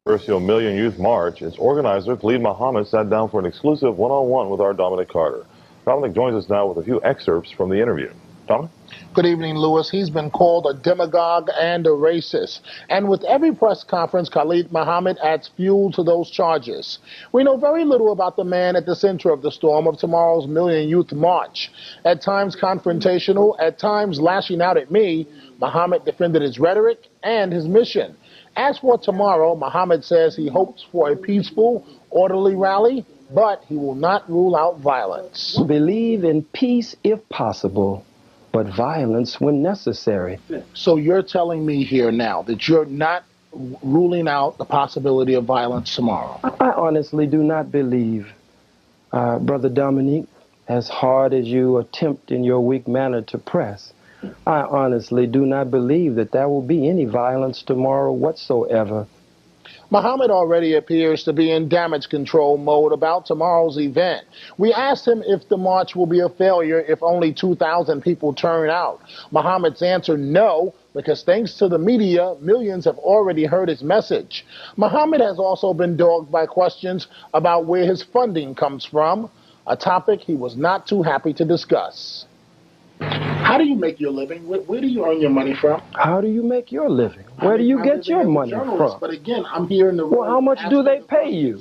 Controversial Million Youth March, its organizer, Khalid Muhammad, sat down for an exclusive one-on-one with our Dominic Carter. Dominic joins us now with a few excerpts from the interview. Dominic? Good evening, Louis. He's been called a demagogue and a racist. And with every press conference, Khalid Muhammad adds fuel to those charges. We know very little about the man at the center of the storm of tomorrow's Million Youth March. At times confrontational, at times lashing out at me, Muhammad defended his rhetoric and his mission. As for tomorrow, Muhammad says he hopes for a peaceful, orderly rally, but he will not rule out violence. Believe in peace if possible, but violence when necessary. So you're telling me here now that you're not ruling out the possibility of violence tomorrow? I honestly do not believe, Brother Dominic, as hard as you attempt in your weak manner to press, I honestly do not believe that there will be any violence tomorrow whatsoever. Muhammad already appears to be in damage control mode about tomorrow's event. We asked him if the march will be a failure if only 2,000 people turn out. Muhammad's answer, no, because thanks to the media, millions have already heard his message. Muhammad has also been dogged by questions about where his funding comes from, a topic he was not too happy to discuss. How do you make your living? Where do you earn your money from? How do you make your living? Where do you get your money from? But again, I'm here in the room. Well, how much do they pay you?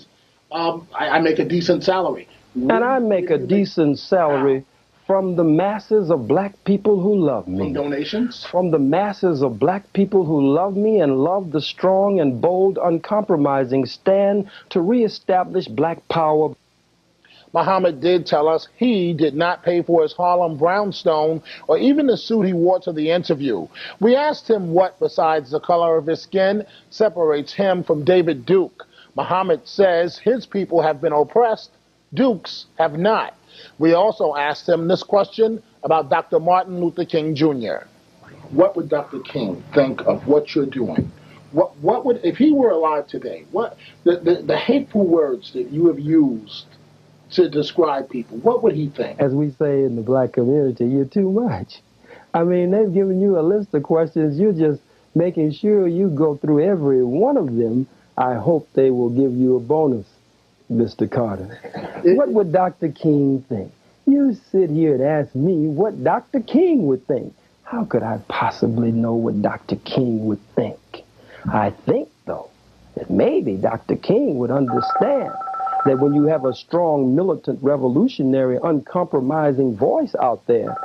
I make a decent salary. And I make a decent salary from the masses of black people who love me. From donations? From the masses of black people who love me and love the strong and bold, uncompromising stand to reestablish black power. Muhammad did tell us he did not pay for his Harlem brownstone or even the suit he wore to the interview. We asked him what, besides the color of his skin, separates him from David Duke. Muhammad says his people have been oppressed, Duke's have not. We also asked him this question about Dr. Martin Luther King Jr. What would Dr. King think of what you're doing? What would, if he were alive today, what the hateful words that you have used to describe people, what would he think? As we say in the black community, you're too much. I mean, they've given you a list of questions. You're just making sure you go through every one of them. I hope they will give you a bonus, Mr. Carter. What would Dr. King think? You sit here and ask me what Dr. King would think. How could I possibly know what Dr. King would think? I think, though, that maybe Dr. King would understand that when you have a strong, militant, revolutionary, uncompromising voice out there,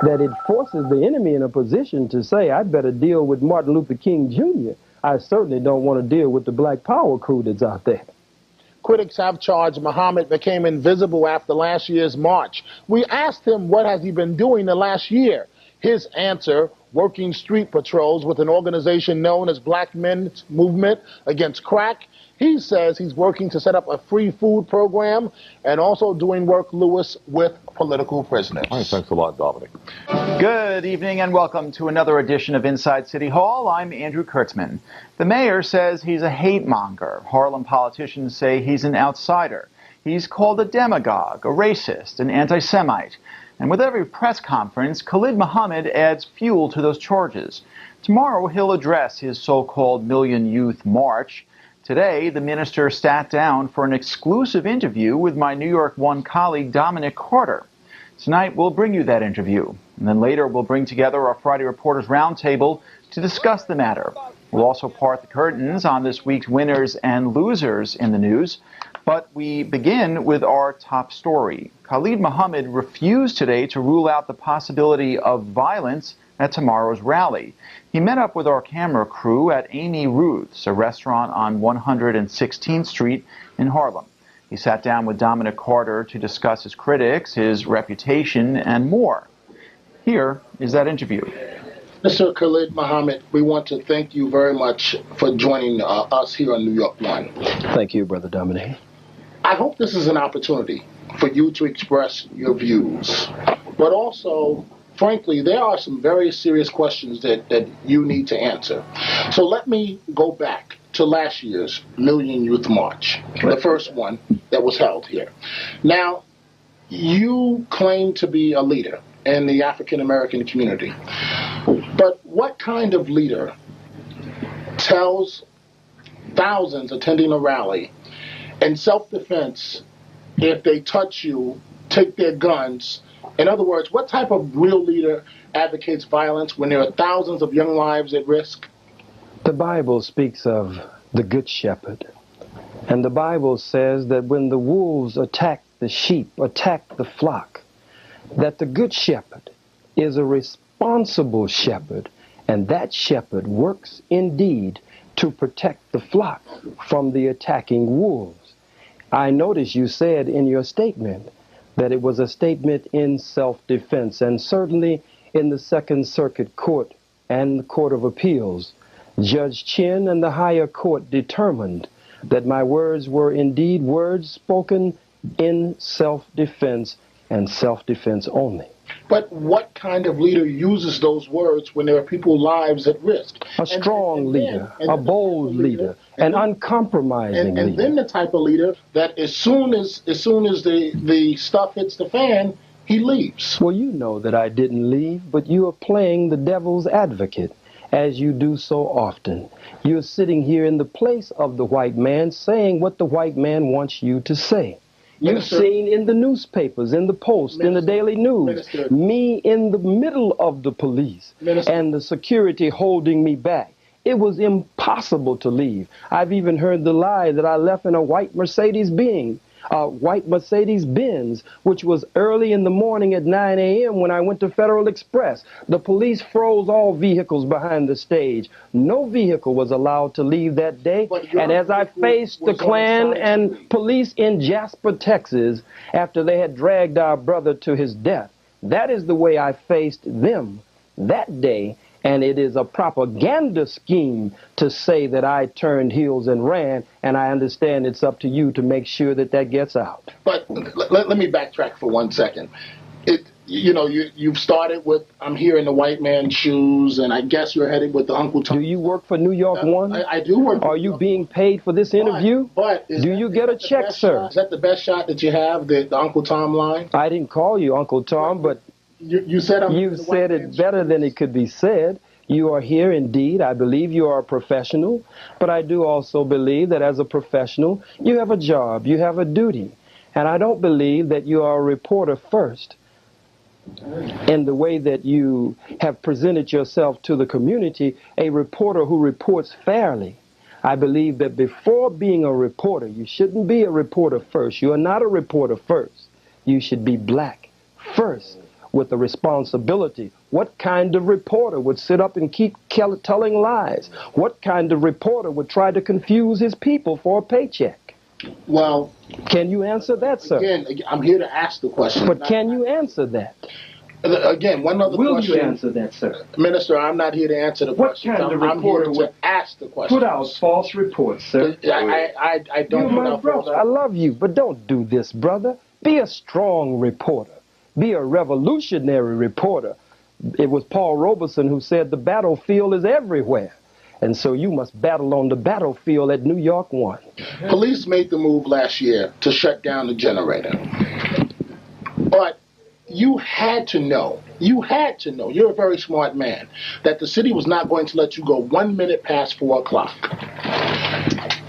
that it forces the enemy in a position to say, I'd better deal with Martin Luther King Jr. I certainly don't want to deal with the Black Power crew that's out there. Critics have charged Muhammad became invisible after last year's march. We asked him what has he been doing the last year. His answer, working street patrols with an organization known as Black Men's Movement Against Crack. He says he's working to set up a free food program and also doing work, Louis, with political prisoners. All right, thanks a lot, Dominic. Good evening and welcome to another edition of Inside City Hall. I'm Andrew Kurtzman. The mayor says he's a hate monger. Harlem politicians say he's an outsider. He's called a demagogue, a racist, an anti-Semite. And with every press conference, Khalid Muhammad adds fuel to those charges. Tomorrow he'll address his so-called Million Youth March. Today, the minister sat down for an exclusive interview with my New York One colleague, Dominic Carter. Tonight, we'll bring you that interview. And then later, we'll bring together our Friday Reporters Roundtable to discuss the matter. We'll also part the curtains on this week's winners and losers in the news. But we begin with our top story. Khalid Muhammad refused today to rule out the possibility of violence at tomorrow's rally. He met up with our camera crew at Amy Ruth's, a restaurant on 116th Street in Harlem. He sat down with Dominic Carter to discuss his critics, his reputation, and more. Here is that interview. Mr. Khalid Muhammad, we want to thank you very much for joining us here on New York One. Thank you, Brother Dominic. I hope this is an opportunity for you to express your views, but also, frankly, there are some very serious questions that you need to answer. So let me go back to last year's Million Youth March, the first one that was held here. Now, you claim to be a leader in the African-American community, but what kind of leader tells thousands attending a rally. In self-defense, if they touch you, take their guns. In other words, what type of real leader advocates violence when there are thousands of young lives at risk? The Bible speaks of the Good Shepherd. And the Bible says that when the wolves attack the sheep, attack the flock, that the Good Shepherd is a responsible shepherd, and that shepherd works indeed to protect the flock from the attacking wolves. I notice you said in your statement that it was a statement in self-defense, and certainly in the Second Circuit Court and the Court of Appeals, Judge Chin and the higher court determined that my words were indeed words spoken in self-defense and self-defense only. But what kind of leader uses those words when there are people's lives at risk? A strong leader, a bold leader, an uncompromising leader. And then the type of leader that as soon as the stuff hits the fan, he leaves. Well, you know that I didn't leave, but you are playing the devil's advocate, as you do so often. You're sitting here in the place of the white man, saying what the white man wants you to say. You've seen in the newspapers, in the Post, in the Daily News, me in the middle of the police and the security holding me back. It was impossible to leave. I've even heard the lie that I left in a white Mercedes-Benz, which was early in the morning at 9 a.m. when I went to Federal Express. The police froze all vehicles behind the stage. No vehicle was allowed to leave that day. And as I faced the Klan and police in Jasper, Texas, after they had dragged our brother to his death, that is the way I faced them that day. And it is a propaganda scheme to say that I turned heels and ran, and I understand it's up to you to make sure that that gets out. But let me backtrack for 1 second. You've started with, I'm here in the white man's shoes, and I guess you're headed with the Uncle Tom. Do you work for New York One? I do work for Are you being paid for this interview? Do you get a check, sir? Is that the best shot that you have, the Uncle Tom line? I didn't call you Uncle Tom, but you said you said it better than it could be said. You are here indeed. I believe you are a professional, but I do also believe that as a professional, you have a job, you have a duty. And I don't believe that you are a reporter first in the way that you have presented yourself to the community, a reporter who reports fairly. I believe that before being a reporter, you shouldn't be a reporter first. You are not a reporter first. You should be black first, with the responsibility. What kind of reporter would sit up and keep telling lies? What kind of reporter would try to confuse his people for a paycheck? Well, can you answer that, sir? Again, I'm here to ask the question. But can you answer that? Again, one other question. Will you answer that, sir? Minister, I'm not here to answer the question. What kind of reporter would ask the question? Put out false reports, sir? I don't. You're my brother. I love you, but don't do this, brother. Be a strong reporter. Be a revolutionary reporter. It was Paul Robeson who said the battlefield is everywhere. And so you must battle on the battlefield at New York One. Police made the move last year to shut down the generator. But you had to know, you're a very smart man, that the city was not going to let you go 1 minute past 4 o'clock.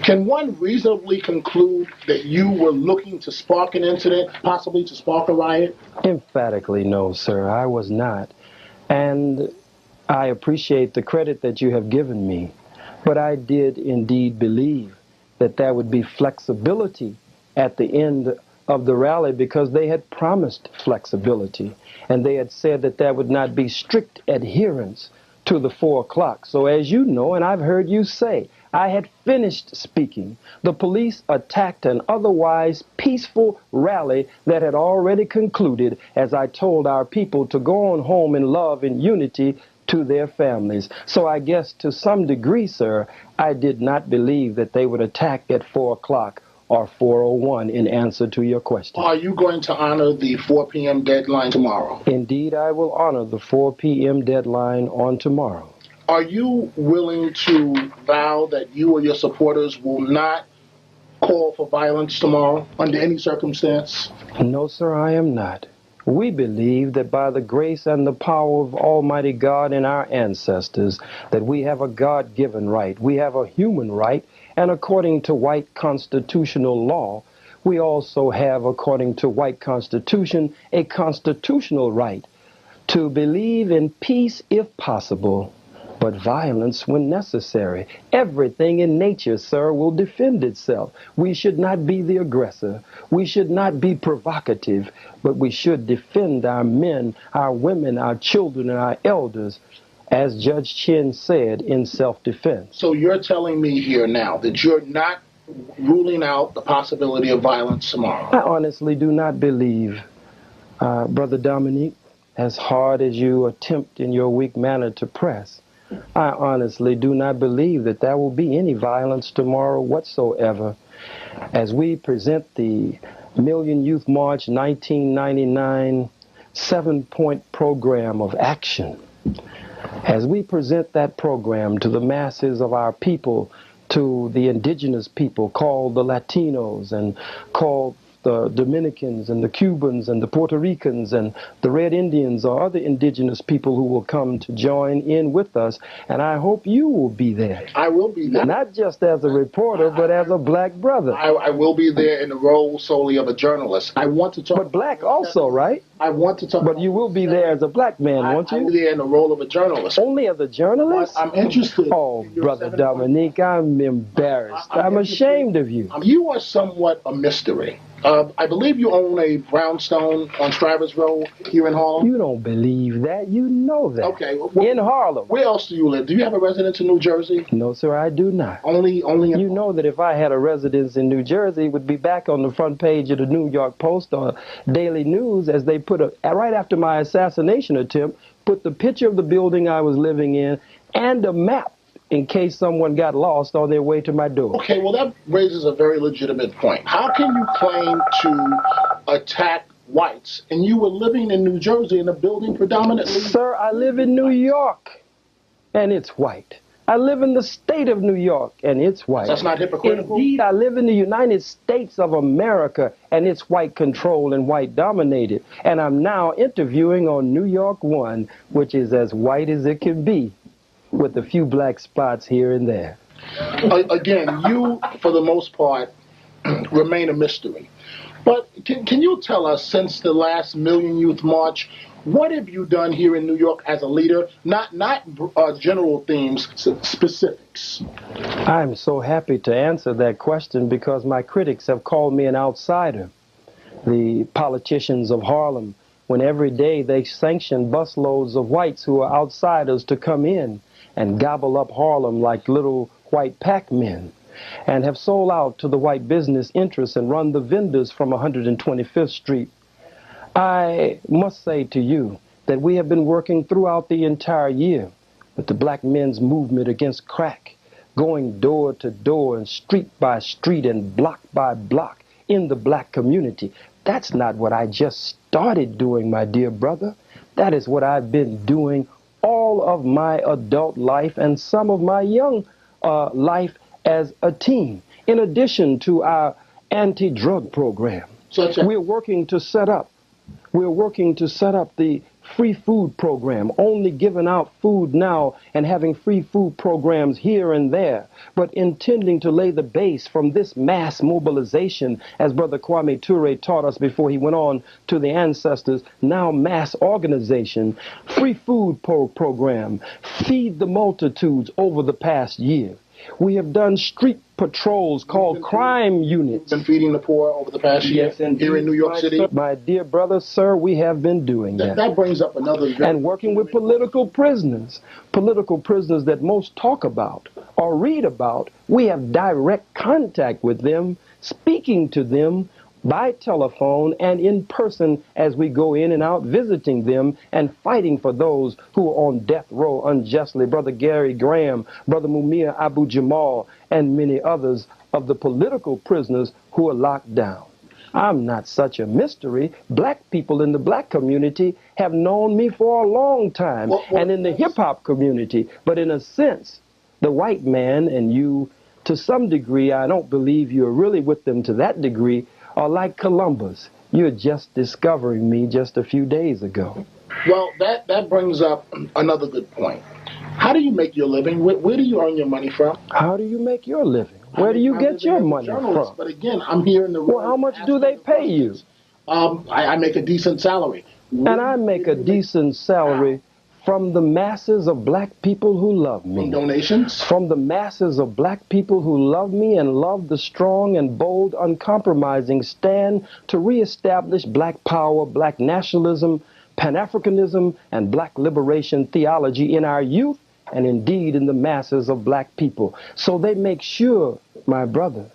Can one reasonably conclude that you were looking to spark an incident, possibly to spark a riot? Emphatically no, sir. I was not. And I appreciate the credit that you have given me. But I did indeed believe that there would be flexibility at the end of the rally, because they had promised flexibility. And they had said that there would not be strict adherence to the 4 o'clock. So as you know, and I've heard you say, I had finished speaking. The police attacked an otherwise peaceful rally that had already concluded as I told our people to go on home in love and unity to their families. So I guess to some degree, sir, I did not believe that they would attack at 4 o'clock or 4:01 in answer to your question. Are you going to honor the 4 p.m. deadline tomorrow? Indeed, I will honor the 4 p.m. deadline on tomorrow. Are you willing to vow that you or your supporters will not call for violence tomorrow under any circumstance? No, sir, I am not. We believe that by the grace and the power of Almighty God and our ancestors, that we have a God-given right. We have a human right, And according to white constitutional law, we also have, according to white constitution, a constitutional right to believe in peace if possible, but violence when necessary. Everything in nature, sir, will defend itself. We should not be the aggressor. We should not be provocative, but we should defend our men, our women, our children, and our elders, as Judge Chin said, in self-defense. So you're telling me here now that you're not ruling out the possibility of violence tomorrow? I honestly do not believe, Brother Dominic, as hard as you attempt in your weak manner to press, I honestly do not believe that there will be any violence tomorrow whatsoever. As we present the Million Youth March 1999 7-point program of action, as we present that program to the masses of our people, to the indigenous people called the Latinos and called the Dominicans and the Cubans and the Puerto Ricans and the Red Indians or other indigenous people who will come to join in with us. And I hope you will be there. I will be there. Not just as a reporter, but as a black brother. I will be there in the role solely of a journalist. I want to talk. But black also, right? I want to talk. But you will be there as a black man, won't you? I'll be there in the role of a journalist. Only as a journalist? I'm interested. Oh, Brother Dominic, I'm embarrassed. I'm ashamed of you. You are somewhat a mystery. I believe you own a brownstone on Stravers Road here in Harlem. You don't believe that. You know that. Okay. In Harlem. Where else do you live? Do you have a residence in New Jersey? No, sir, I do not. Only in... You know that if I had a residence in New Jersey, it would be back on the front page of the New York Post or Daily News, as they put right after my assassination attempt, put the picture of the building I was living in and a map in case someone got lost on their way to my door. Okay, well, that raises a very legitimate point. How can you claim to attack whites and you were living in New Jersey in a building predominantly... Sir, I live in New York, and it's white. I live in the state of New York, and it's white. That's not hypocritical? Indeed, I live in the United States of America, and it's white controlled and white dominated. And I'm now interviewing on New York 1, which is as white as it can be, with a few black spots here and there. Again, you, for the most part, remain a mystery. But can you tell us, since the last Million Youth March, what have you done here in New York as a leader? Not general themes, specifics. I'm so happy to answer that question because my critics have called me an outsider. The politicians of Harlem, when every day they sanction busloads of whites who are outsiders to come in and gobble up Harlem like little white Pac-Men, and have sold out to the white business interests and run the vendors from 125th Street. I must say to you that we have been working throughout the entire year with the black men's movement against crack, going door to door and street by street and block by block in the black community. That's not what I just started doing, my dear brother. That is what I've been doing all of my adult life and some of my young life as a teen, in addition to our anti-drug program. We're working to set up the free food program, only giving out food now and having free food programs here and there, but intending to lay the base from this mass mobilization, as Brother Kwame Ture taught us before he went on to the ancestors, now mass organization, free food program, feed the multitudes over the past year. We have done street patrols called crime units. Been feeding the poor over the past year here in New York City? My dear brother, sir, we have been doing that. That brings up another... And working with political prisoners that most talk about or read about. We have direct contact with them, speaking to them by telephone and in person as we go in and out visiting them and fighting for those who are on death row unjustly. Brother Gary Graham, Brother Mumia Abu Jamal, and many others of the political prisoners who are locked down. I'm not such a mystery. Black people in the black community have known me for a long time, and in the hip-hop community. But in a sense, the white man and you, to some degree, I don't believe you're really with them to that degree, are like Columbus. You're just discovering me just a few days ago. Well, that brings up another good point. How do you make your living? Where do you earn your money from? How do you make your living? Where do you get your money from? But again, I'm here in the room. Well, how much do they pay you? I make a decent salary. And I make a decent salary from the masses of black people who love me. From donations? From the masses of black people who love me and love the strong and bold, uncompromising stand to reestablish black power, black nationalism, Pan-Africanism, and black liberation theology in our youth and indeed in the masses of black people. So they make sure, my brother,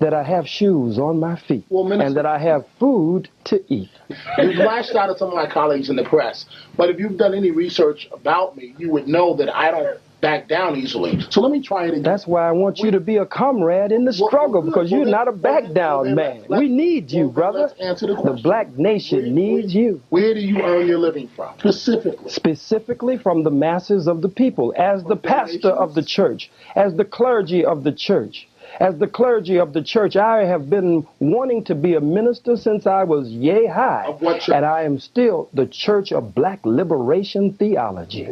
that I have shoes on my feet and that I have food to eat. You've lashed out at some of my colleagues in the press, but if you've done any research about me, you would know that I don't back down easily. So let me try it again. That's why I want you to be a comrade in the struggle, because you're not a back down man. We need you, brother. Let's answer the question. The black nation needs you. Where do you earn your living from, specifically? Specifically from the masses of the people, as the pastor of the church, as the clergy of the church. As the clergy of the church, I have been wanting to be a minister since I was yay high. Of what church? And I am still the Church of Black Liberation Theology.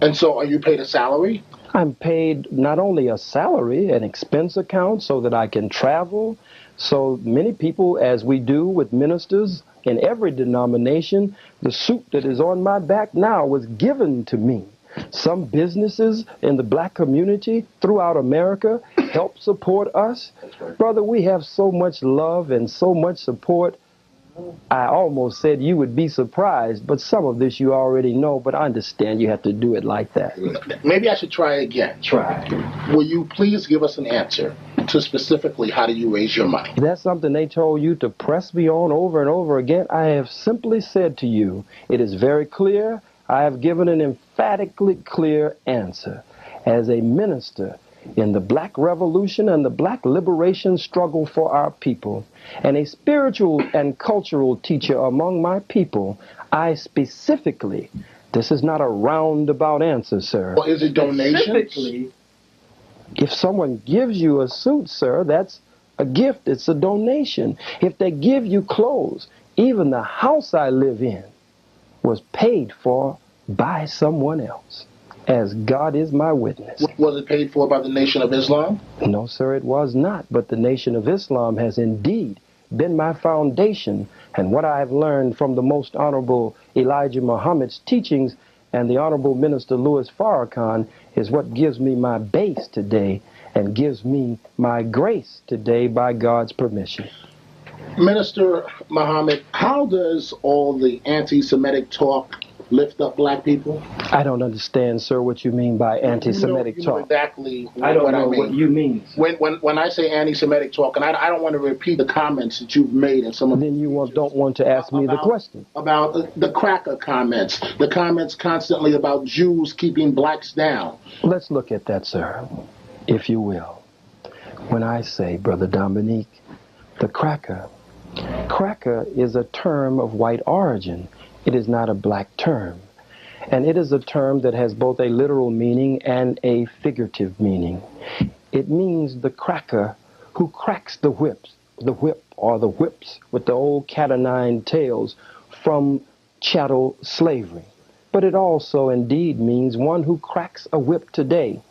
And so are you paid a salary? I'm paid not only a salary, an expense account so that I can travel. So many people, as we do with ministers in every denomination, the suit that is on my back now was given to me. Some businesses in the black community throughout America help support us. Brother, we have so much love and so much support. I almost said you would be surprised, but some of this you already know, but I understand you have to do it like that. Maybe I should try again. Try. Will you please give us an answer to specifically how do you raise your money? That's something they told you to press me on over and over again. I have simply said to you, it is very clear. I have given an emphatically clear answer. As a minister in the black revolution and the black liberation struggle for our people, and a spiritual and cultural teacher among my people, I specifically, this is not a roundabout answer, sir. Well, is it donations? If someone gives you a suit, sir, that's a gift. It's a donation. If they give you clothes, even the house I live in was paid for by someone else, as God is my witness. Was it paid for by the Nation of Islam? No, sir, it was not. But the Nation of Islam has indeed been my foundation, and what I have learned from the Most Honorable Elijah Muhammad's teachings and the Honorable Minister Louis Farrakhan is what gives me my base today and gives me my grace today by God's permission. Minister Muhammad, how does all the anti-Semitic talk lift up black people? I don't understand, sir, what you mean by anti-Semitic you know talk. Exactly I don't what know I mean. what you mean. When I say anti-Semitic talk, and I don't want to repeat the comments that you've made in some of then you don't want to ask me the question. About the cracker comments, the comments constantly about Jews keeping blacks down. Let's look at that, sir, if you will. When I say, Brother Dominic, the cracker is a term of white origin. It is not a black term. And it is a term that has both a literal meaning and a figurative meaning. It means the cracker who cracks the whip or the whips with the old cat o' nine tails from chattel slavery. But it also indeed means one who cracks a whip today.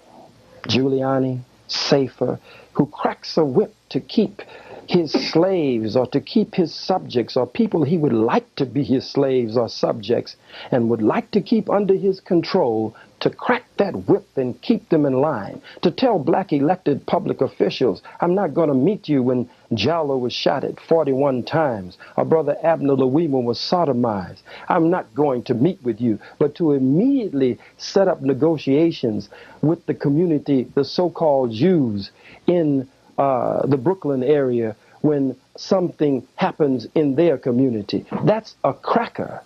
Giuliani, Safer, who cracks a whip to keep his slaves or to keep his subjects or people he would like to be his slaves or subjects and would like to keep under his control, to crack that whip and keep them in line, to tell black elected public officials, I'm not going to meet you when Jallo was shot at 41 times, or Brother Abner Louima was sodomized. I'm not going to meet with you, but to immediately set up negotiations with the community, the so-called Jews in the Brooklyn area when something happens in their community. That's a cracker.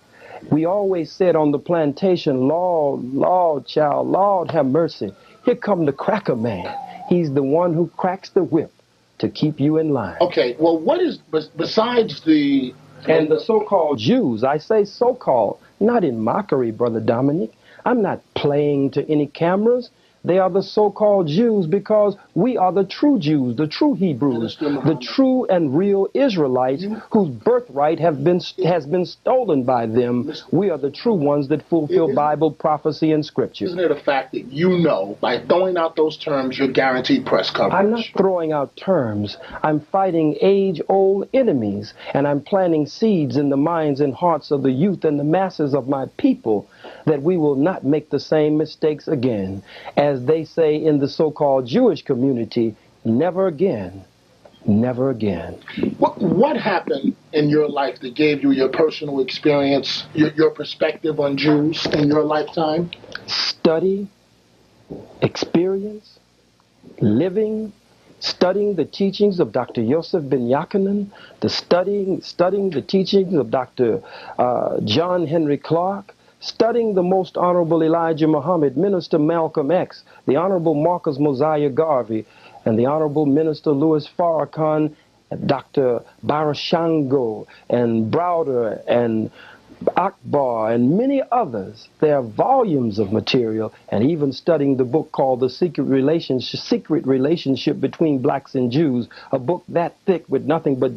We always said on the plantation, Lord, child, Lord have mercy. Here come the cracker man. He's the one who cracks the whip to keep you in line. Okay, well, what is, besides the... And the so-called Jews, I say so-called, not in mockery, Brother Dominic. I'm not playing to any cameras. They are the so-called Jews because we are the true Jews, the true Hebrews, the true and real Israelites whose birthright has been stolen by them. We are the true ones that fulfill Bible prophecy and scripture. Isn't it a fact that you know, by throwing out those terms, you're guaranteed press coverage? I'm not throwing out terms. I'm fighting age-old enemies, and I'm planting seeds in the minds and hearts of the youth and the masses of my people that we will not make the same mistakes again. As they say in the so-called Jewish community, never again. Never again. What happened in your life that gave you your personal experience, your perspective on Jews in your lifetime? Study, experience, living, studying the teachings of Dr. Yosef Ben Yachanan, studying the teachings of Dr. John Henry Clark, studying the Most Honorable Elijah Muhammad, Minister Malcolm X, the Honorable Marcus Mosiah Garvey, and the Honorable Minister Louis Farrakhan, Dr. Barashango, and Browder, and Akbar, and many others. There are volumes of material, and even studying the book called The Secret Relationship Between Blacks and Jews, a book that thick with nothing but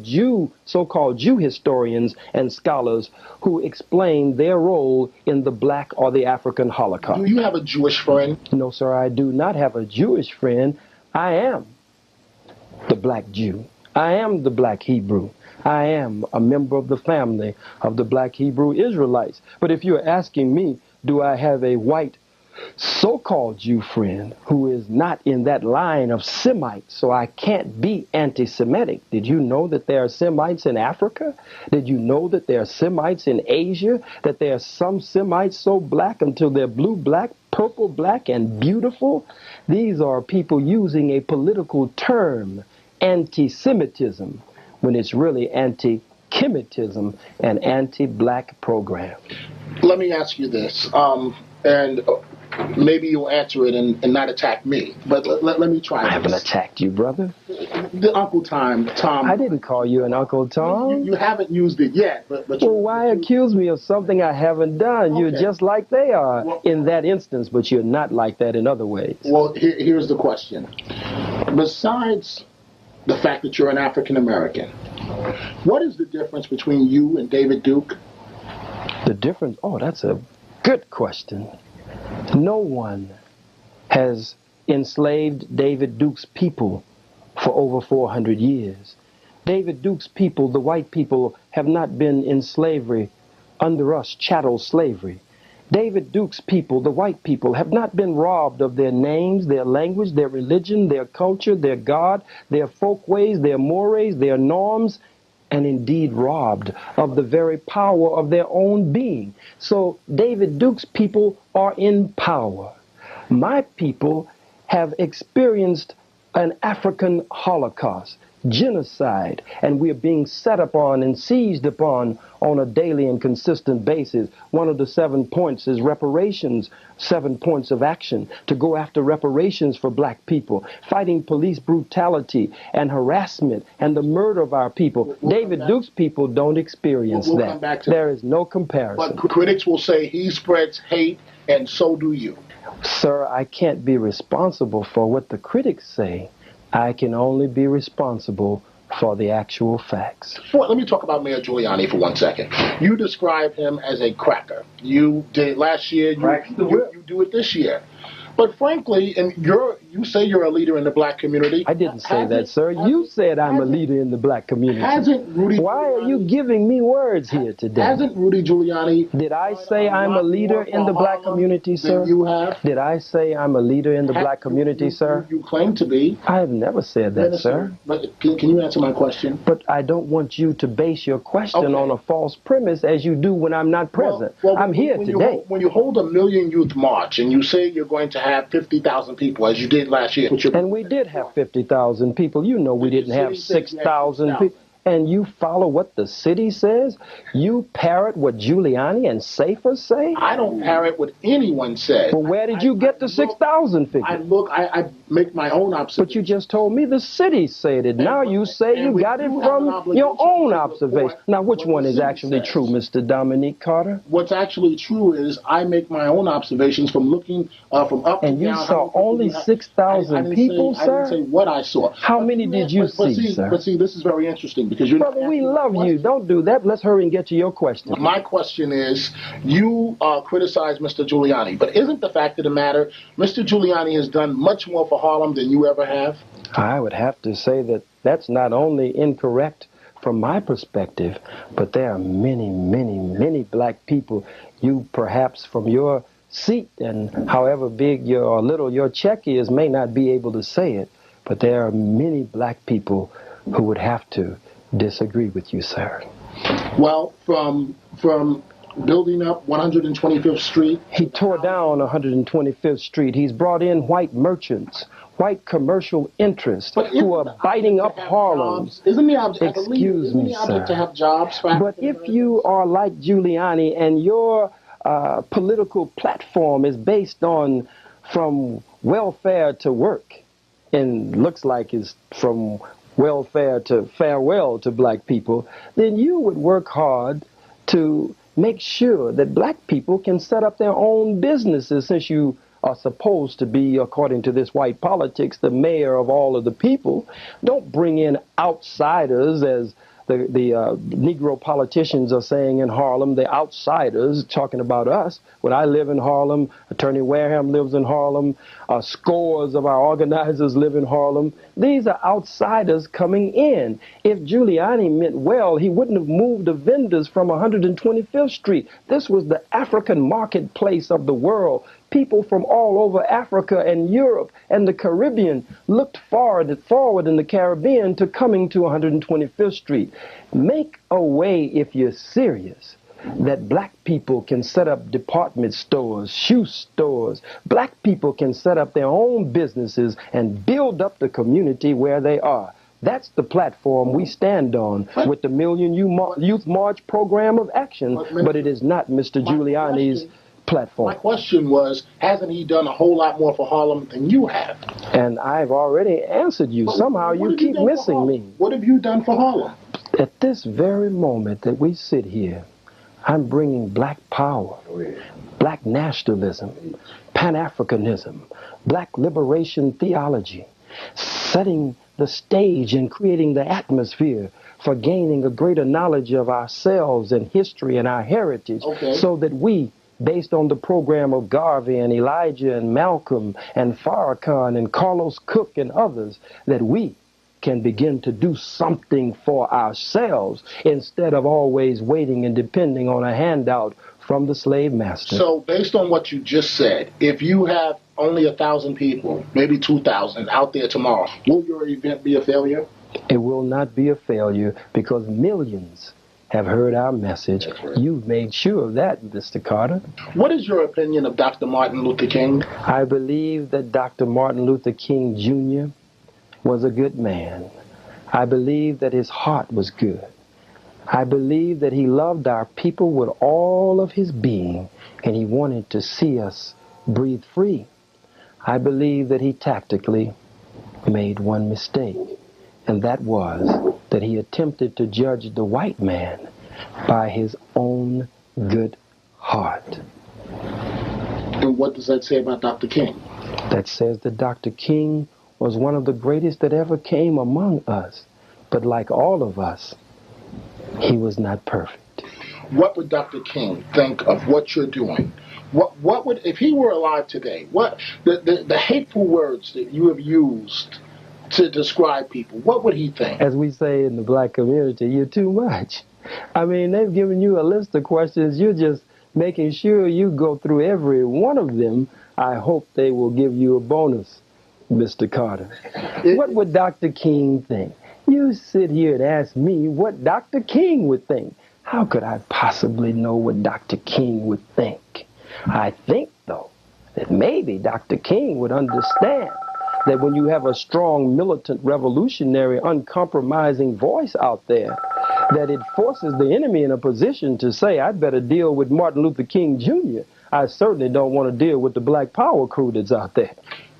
so-called Jew historians and scholars who explain their role in the Black or the African Holocaust. Do you have a Jewish friend? No, sir, I do not have a Jewish friend. I am the Black Jew. I am the Black Hebrew. I am a member of the family of the Black Hebrew Israelites. But if you're asking me, do I have a white so-called Jew friend who is not in that line of Semites, so I can't be anti-Semitic? Did you know that there are Semites in Africa? Did you know that there are Semites in Asia? That there are some Semites so black until they're blue black, purple black, and beautiful? These are people using a political term, anti-Semitism, when it's really anti-Kemetism, an anti-black program. Let me ask you this, and maybe you'll answer it and not attack me, but let me try this. I haven't attacked you, brother. The Uncle Tom. I didn't call you an Uncle Tom. You haven't used it yet. But well, why accuse me of something I haven't done? Okay. You're just like they are in that instance, but you're not like that in other ways. Well, here's the question. Besides the fact that you're an African American, what is the difference between you and David Duke? The difference? Oh, that's a good question. No one has enslaved David Duke's people for over 400 years. David Duke's people, the white people, have not been in slavery under us, chattel slavery. David Duke's people, the white people, have not been robbed of their names, their language, their religion, their culture, their God, their folkways, their mores, their norms, and indeed robbed of the very power of their own being. So David Duke's people are in power. My people have experienced an African Holocaust, genocide, and we are being set upon and seized upon on a daily and consistent basis. One of the 7 points is reparations, 7 points of action to go after reparations for black people, fighting police brutality and harassment and the murder of our people. David Duke's people don't experience that. There is no comparison. But critics will say he spreads hate, and so do you. Sir, I can't be responsible for what the critics say. I can only be responsible for the actual facts. Well, let me talk about Mayor Giuliani for 1 second. You describe him as a cracker. You did it last year. You do it this year. But frankly, and you say you're a leader in the black community. I didn't say that, sir. You said I'm a leader in the black community. Why are you giving me words here today? Hasn't Rudy Giuliani... Did I say I'm a leader in the black community, sir? You have? Did I say I'm a leader in the black community, sir? You claim to be. I have never said that, sir. But can you answer my question? But I don't want you to base your question on a false premise as you do when I'm not present. I'm here today. When you hold a Million Youth March and you say you're going to have 50,000 people, as you did last year. And we did have 50,000 people. You know we didn't have 6,000 people. And you follow what the city says? You parrot what Giuliani and Safer say? I don't parrot what anyone says. Well, where did you get the 6,000 figure? make my own observations. But you just told me the city said it. Now you say you got it from your own observation. Now, which one is actually true, Mr. Dominic Carter? What's actually true is I make my own observations from looking from up to down. And you saw only 6,000 people, sir? I didn't say what I saw. How many did you see, sir? But see, this is very interesting because you're Brother, we love you. Don't do that. Let's hurry and get to your question. My question is, you criticize Mr. Giuliani, but isn't the fact of the matter, Mr. Giuliani has done much more for Harlem than you ever have? I would have to say that that's not only incorrect from my perspective, but there are many, many, many black people. You perhaps from your seat and however big or little your check is may not be able to say it, but there are many black people who would have to disagree with you, sir. Well, from building up 125th Street. He tore down 125th Street. He's brought in white merchants, white commercial interests who are biting up Harlem. Isn't the object, Excuse me, sir. to have jobs? But if you are like Giuliani and your political platform is based on from welfare to work, and looks like it's from welfare to farewell to black people, then you would work hard to make sure that black people can set up their own businesses, since you are supposed to be, according to this white politics, the mayor of all of the people. Don't bring in outsiders, as the Negro politicians are saying in Harlem, the outsiders, talking about us. When I live in Harlem, Attorney Wareham lives in Harlem, scores of our organizers live in Harlem. These are outsiders coming in. If Giuliani meant well, he wouldn't have moved the vendors from 125th Street. This was the African marketplace of the world. People from all over Africa and Europe and the Caribbean looked forward in the Caribbean to coming to 125th Street. Make a way, if you're serious, that black people can set up department stores, shoe stores. Black people can set up their own businesses and build up the community where they are. That's the platform we stand on with the Million Youth March program of action, but it is not Mr. Giuliani's platform. My question was, hasn't he done a whole lot more for Harlem than you have? And I've already answered you. Somehow you keep missing me. What have you done for Harlem? At this very moment that we sit here, I'm bringing black power, black nationalism, Pan-Africanism, black liberation theology, setting the stage and creating the atmosphere for gaining a greater knowledge of ourselves and history and our heritage, so that we, based on the program of Garvey and Elijah and Malcolm and Farrakhan and Carlos Cook and others, that we can begin to do something for ourselves instead of always waiting and depending on a handout from the slave master. So based on what you just said, if you have only 1,000 people, maybe 2,000 out there tomorrow, will your event be a failure? It will not be a failure because millions have heard our message. You've made sure of that, Mr. Carter. What is your opinion of Dr. Martin Luther King? I believe that Dr. Martin Luther King Jr. was a good man. I believe that his heart was good. I believe that he loved our people with all of his being, and he wanted to see us breathe free. I believe that he tactically made one mistake, and that was that he attempted to judge the white man by his own good heart. And what does that say about Dr. King? That says that Dr. King was one of the greatest that ever came among us. But like all of us, he was not perfect. What would Dr. King think of what you're doing? What would, if he were alive today, what the hateful words that you have used to describe people, what would he think? As we say in the black community, you're too much. I mean, they've given you a list of questions. You're just making sure you go through every one of them. I hope they will give you a bonus, Mr. Carter. What would Dr. King think? You sit here and ask me what Dr. King would think. How could I possibly know what Dr. King would think? I think, though, that maybe Dr. King would understand that when you have a strong, militant, revolutionary, uncompromising voice out there, that it forces the enemy in a position to say, I'd better deal with Martin Luther King Jr. I certainly don't want to deal with the Black Power crew that's out there.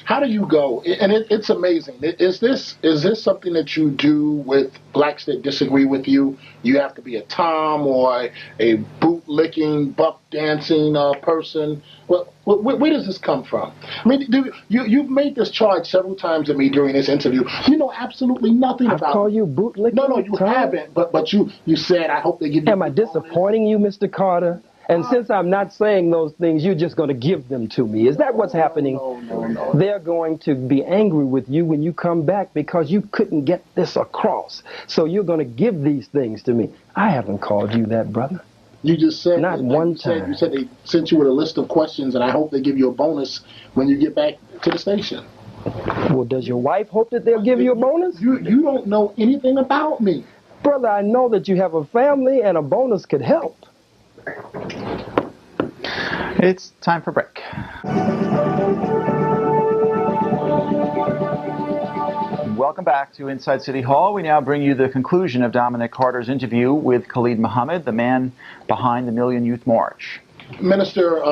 How do you go? And it's amazing. Is this something that you do with blacks that disagree with you? You have to be a Tom or a boot-licking, buck-dancing person. Well, where does this come from? I mean, you've made this charge several times to me during this interview. You know absolutely nothing about. I call you boot-licking? No, you haven't. But you said, I hope they give you. Am I disappointing you, Mr. Carter? And since I'm not saying those things, you're just going to give them to me. Is that what's happening? No. They're going to be angry with you when you come back because you couldn't get this across. So you're going to give these things to me. I haven't called you that, brother. You just said not one time. You said they sent you with a list of questions, and I hope they give you a bonus when you get back to the station. Well, does your wife hope that they'll give you a bonus? You don't know anything about me. Brother, I know that you have a family, and a bonus could help. It's time for break. Welcome back to Inside City Hall. We now bring you the conclusion of Dominic Carter's interview with Khalid Muhammad, the man behind the Million Youth March. Minister,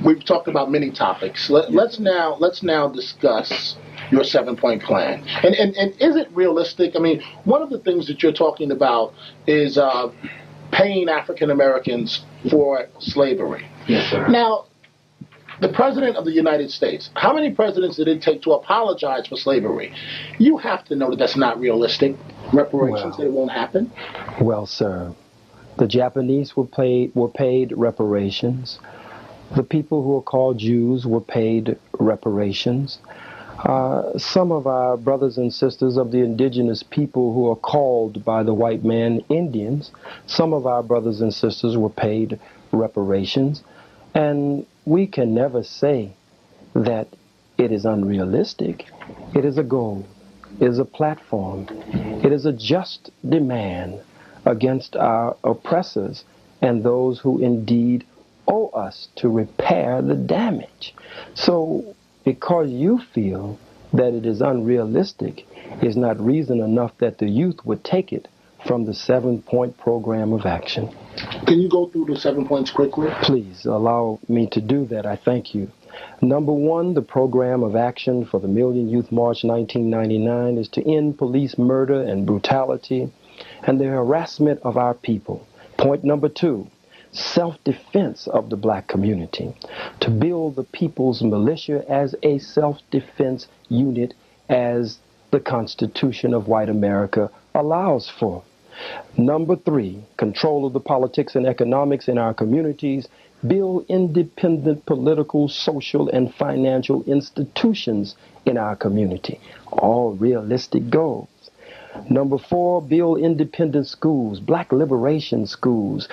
we've talked about many topics. Let's now discuss your 7-point plan. And is it realistic? I mean, one of the things that you're talking about is paying African Americans for slavery. Yes, sir. Now, the President of the United States, how many presidents did it take to apologize for slavery? You have to know that that's not realistic. Reparations, that it won't happen. Well, sir, the Japanese were paid reparations. The people who are called Jews were paid reparations. Some of our brothers and sisters of the indigenous people who are called by the white man Indians, some of our brothers and sisters were paid reparations. And we can never say that it is unrealistic. It is a goal. It is a platform. It is a just demand against our oppressors and those who indeed owe us to repair the damage. So, because you feel that it is unrealistic is not reason enough that the youth would take it from the 7-point program of action. Can you go through the 7 points quickly? Please allow me to do that. I thank you. Number 1, the program of action for the Million Youth March 1999 is to end police murder and brutality and the harassment of our people. Point number 2, self-defense of the black community, to build the people's militia as a self-defense unit as the Constitution of white America allows for. Number 3, control of the politics and economics in our communities, build independent political, social, and financial institutions in our community. All realistic goals. Number 4, build independent schools, black liberation schools,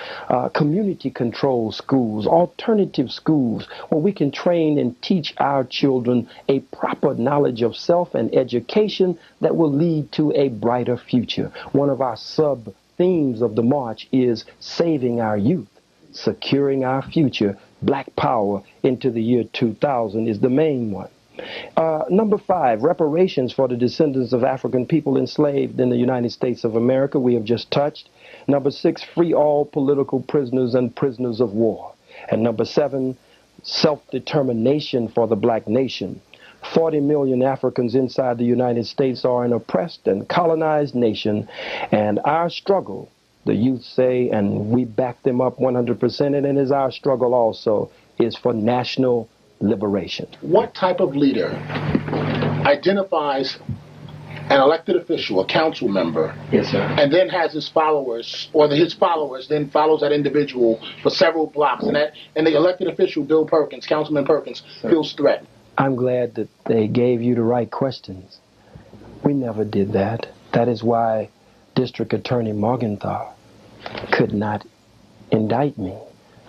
community control schools, alternative schools, where we can train and teach our children a proper knowledge of self and education that will lead to a brighter future. One of our sub-themes of the march is saving our youth, securing our future. Black power into the year 2000 is the main one. Number 5, reparations for the descendants of African people enslaved in the United States of America, we have just touched. Number 6, free all political prisoners and prisoners of war. And number 7, self-determination for the black nation. 40 million Africans inside the United States are an oppressed and colonized nation, and our struggle, the youth say, and we back them up 100%, and it is our struggle also, is for national liberation. What type of leader identifies an elected official, a council member, yes, sir, and then has his followers, or his followers then follows that individual for several blocks, and the elected official, Bill Perkins, Councilman Perkins, feels threatened? I'm glad that they gave you the right questions. We never did that. That is why District Attorney Morgenthau could not indict me.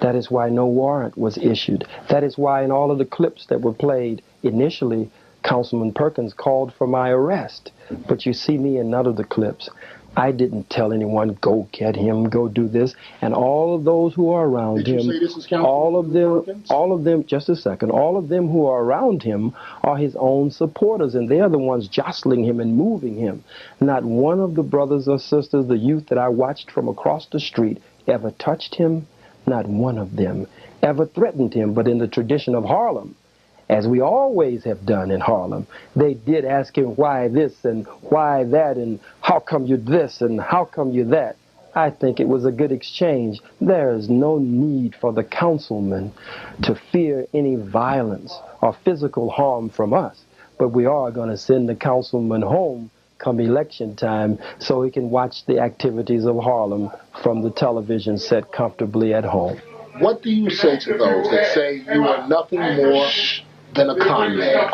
That is why no warrant was issued. That is why in all of the clips that were played initially, Councilman Perkins called for my arrest. But you see me in none of the clips. I didn't tell anyone, go get him, go do this. And all of those who are around him, all of them, just a second, all of them who are around him are his own supporters, and they're the ones jostling him and moving him. Not one of the brothers or sisters, the youth that I watched from across the street, ever touched him. Not one of them ever threatened him, but in the tradition of Harlem as we always have done in Harlem. They did ask him why this and why that and how come you this and how come you that. I think it was a good exchange. There is no need for the councilman to fear any violence or physical harm from us, but we are going to send the councilman home come election time so he can watch the activities of Harlem from the television set comfortably at home. What do you say to those that say you are nothing more than a con man?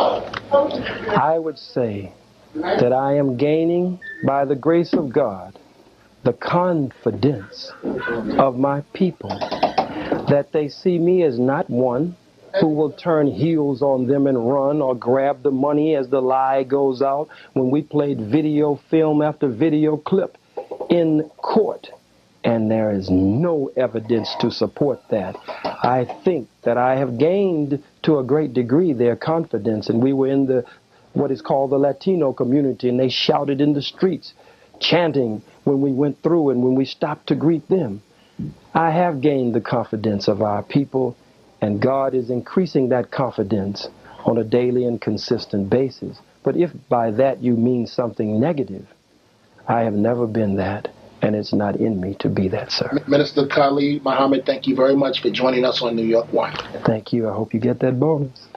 I would say that I am gaining, by the grace of God, the confidence of my people, that they see me as not one who will turn heels on them and run or grab the money as the lie goes out when we played video film after video clip in court. And there is no evidence to support that. I think that I have gained to a great degree their confidence, and we were in the what is called the Latino community, and they shouted in the streets, chanting when we went through and when we stopped to greet them. I have gained the confidence of our people, and God is increasing that confidence on a daily and consistent basis. But if by that you mean something negative, I have never been that, and it's not in me to be that, sir. Minister Khalid Muhammad, thank you very much for joining us on New York One. Thank you. I hope you get that bonus.